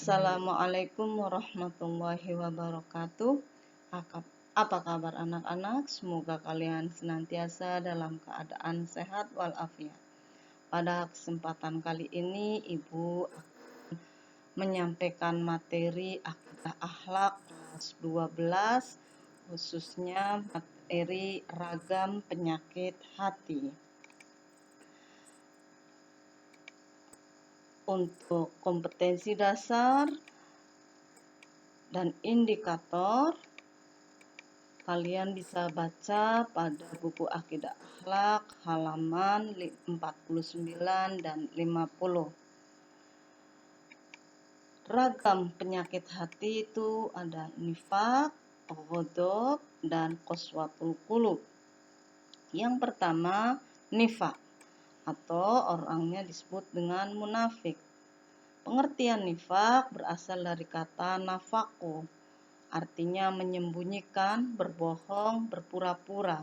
Assalamualaikum warahmatullahi wabarakatuh. Apa kabar anak-anak? Semoga kalian senantiasa dalam keadaan sehat walafiat. Pada kesempatan kali ini, Ibu akan menyampaikan materi akidah akhlak kelas 12, khususnya materi ragam penyakit hati. Untuk kompetensi dasar dan indikator, kalian bisa baca pada buku Akidah Akhlak halaman 49 dan 50. Ragam penyakit hati itu ada nifaq, ghadab, dan qaswatul qulub. Yang pertama, nifaq, atau orangnya disebut dengan munafik. Pengertian nifaq berasal dari kata nafaqu, artinya menyembunyikan, berbohong, berpura-pura.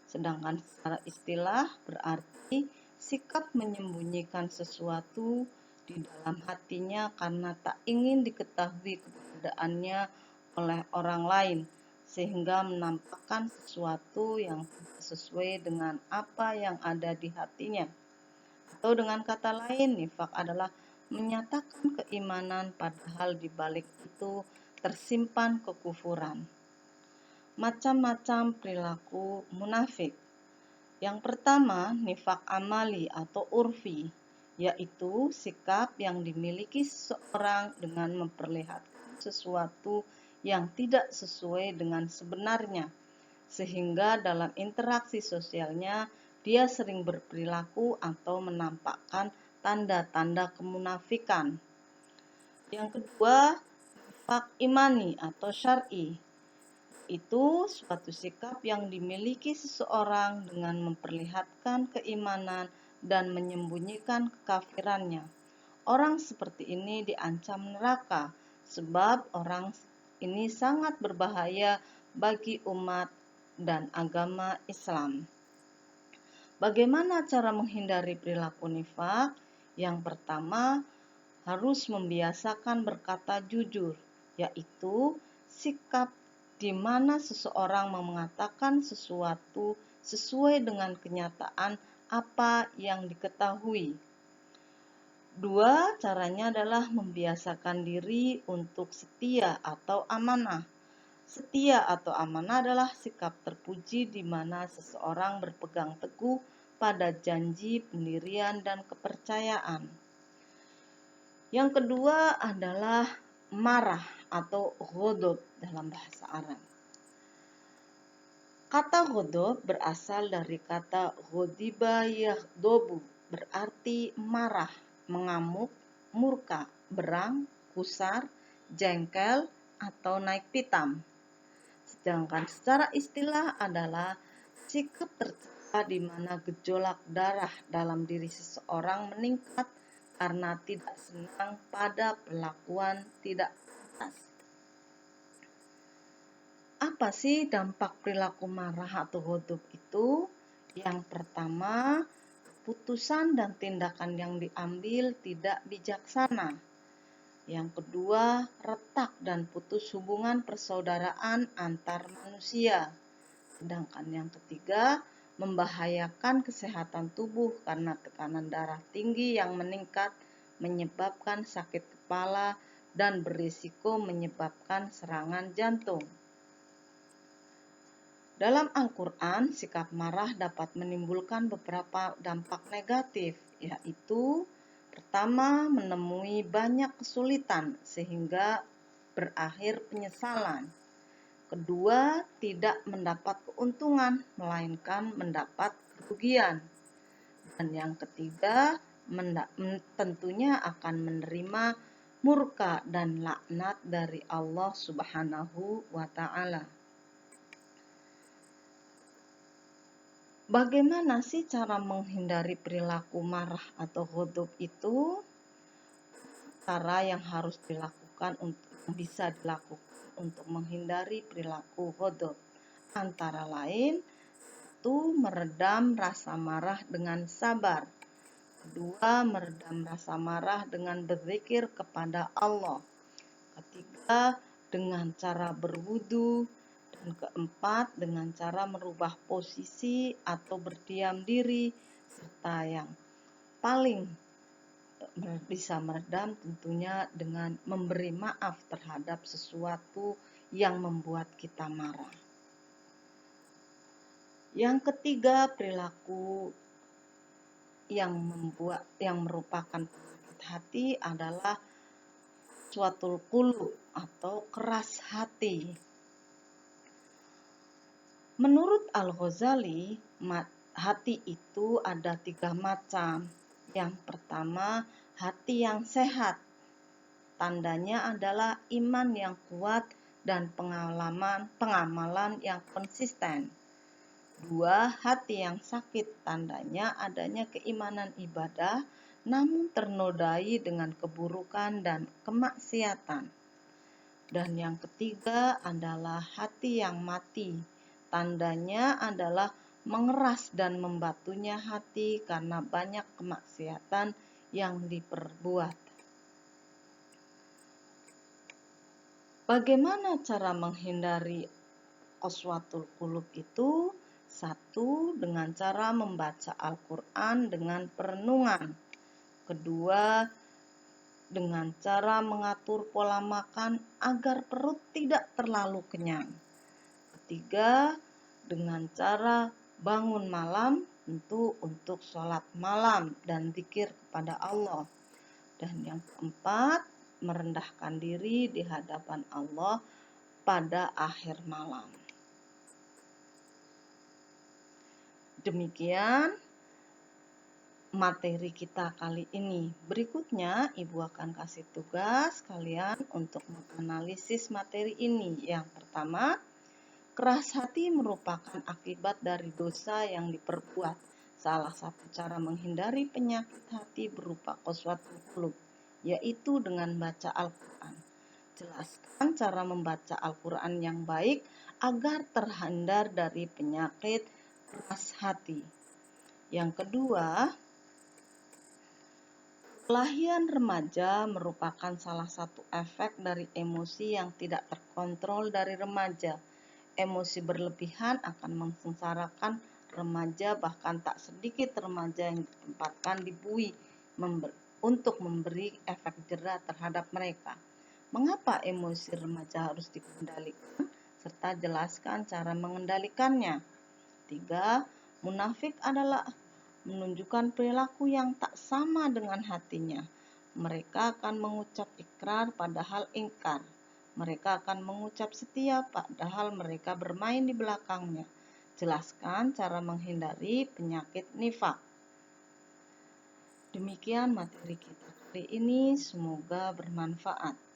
Sedangkan secara istilah berarti sikap menyembunyikan sesuatu di dalam hatinya karena tak ingin diketahui keberadaannya oleh orang lain, sehingga menampakkan sesuatu yang tidak sesuai dengan apa yang ada di hatinya. Atau dengan kata lain, nifaq adalah menyatakan keimanan padahal di balik itu tersimpan kekufuran. Macam-macam perilaku munafik. Yang pertama, nifaq amali atau urfi, yaitu sikap yang dimiliki seseorang dengan memperlihatkan sesuatu yang tidak sesuai dengan sebenarnya, sehingga dalam interaksi sosialnya dia sering berperilaku atau menampakkan tanda-tanda kemunafikan. Yang kedua, nifaq imani atau syar'i, itu suatu sikap yang dimiliki seseorang dengan memperlihatkan keimanan dan menyembunyikan kekafirannya. Orang seperti ini diancam neraka sebab orang ini sangat berbahaya bagi umat dan agama Islam. Bagaimana cara menghindari perilaku nifaq? Yang pertama, harus membiasakan berkata jujur, yaitu sikap di mana seseorang mengatakan sesuatu sesuai dengan kenyataan apa yang diketahui. Dua, caranya adalah membiasakan diri untuk setia atau amanah. Setia atau amanah adalah sikap terpuji di mana seseorang berpegang teguh pada janji, pendirian, dan kepercayaan. Yang kedua adalah marah atau ghadab dalam bahasa Arab. Kata ghadab berasal dari kata ghadiba yaghdabu, berarti marah, mengamuk, murka, berang, kusar, jengkel, atau naik pitam. Sedangkan secara istilah adalah sikap tercela di mana gejolak darah dalam diri seseorang meningkat karena tidak senang pada perlakuan tidak pantas. Apa sih dampak perilaku marah atau ghadab itu? Yang pertama, keputusan dan tindakan yang diambil tidak bijaksana. Yang kedua, retak dan putus hubungan persaudaraan antar manusia. Sedangkan yang ketiga, membahayakan kesehatan tubuh karena tekanan darah tinggi yang meningkat menyebabkan sakit kepala dan berisiko menyebabkan serangan jantung. Dalam Al-Quran, sikap marah dapat menimbulkan beberapa dampak negatif, yaitu pertama, menemui banyak kesulitan sehingga berakhir penyesalan. Kedua, tidak mendapat keuntungan, melainkan mendapat kerugian. Dan yang ketiga, tentunya akan menerima murka dan laknat dari Allah Subhanahu wa Ta'ala. Bagaimana sih cara menghindari perilaku marah atau ghadab itu? Cara yang harus dilakukan bisa dilakukan untuk menghindari perilaku ghadab antara lain, itu meredam rasa marah dengan sabar. Kedua, meredam rasa marah dengan berzikir kepada Allah. Ketiga, dengan cara berwudu. Dan keempat, dengan cara merubah posisi atau berdiam diri. Serta yang paling bisa meredam tentunya dengan memberi maaf terhadap sesuatu yang membuat kita marah. Yang ketiga, perilaku yang merupakan penyakit hati adalah suatul qulub atau keras hati. Menurut Al-Ghazali, hati itu ada 3 macam. Yang pertama, hati yang sehat. Tandanya adalah iman yang kuat dan pengamalan yang konsisten. 2, hati yang sakit. Tandanya adanya keimanan ibadah namun ternodai dengan keburukan dan kemaksiatan. Dan yang ketiga adalah hati yang mati. Tandanya adalah mengeras dan membatunya hati karena banyak kemaksiatan yang diperbuat. Bagaimana cara menghindari qaswatul qulub itu? 1, dengan cara membaca Al-Quran dengan perenungan. Kedua, dengan cara mengatur pola makan agar perut tidak terlalu kenyang. Ketiga, dengan cara bangun malam tentu untuk sholat malam dan zikir kepada Allah. Dan yang keempat, merendahkan diri di hadapan Allah pada akhir malam. Demikian materi kita kali ini. Berikutnya, Ibu akan kasih tugas kalian untuk menganalisis materi ini. Yang pertama, keras hati merupakan akibat dari dosa yang diperbuat. Salah satu cara menghindari penyakit hati berupa qaswatul qulub, yaitu dengan baca Al-Quran. Jelaskan cara membaca Al-Quran yang baik agar terhindar dari penyakit keras hati. Yang kedua, perkelahian remaja merupakan salah satu efek dari emosi yang tidak terkontrol dari remaja. Emosi berlebihan akan mensengsarakan remaja, bahkan tak sedikit remaja yang ditempatkan di bui untuk memberi efek jera terhadap mereka. Mengapa emosi remaja harus dikendalikan? Serta jelaskan cara mengendalikannya. 3. Munafik adalah menunjukkan perilaku yang tak sama dengan hatinya. Mereka akan mengucap ikrar padahal ingkar. Mereka akan mengucap setia padahal mereka bermain di belakangnya. Jelaskan cara menghindari penyakit nifak. Demikian materi kita kali ini, semoga bermanfaat.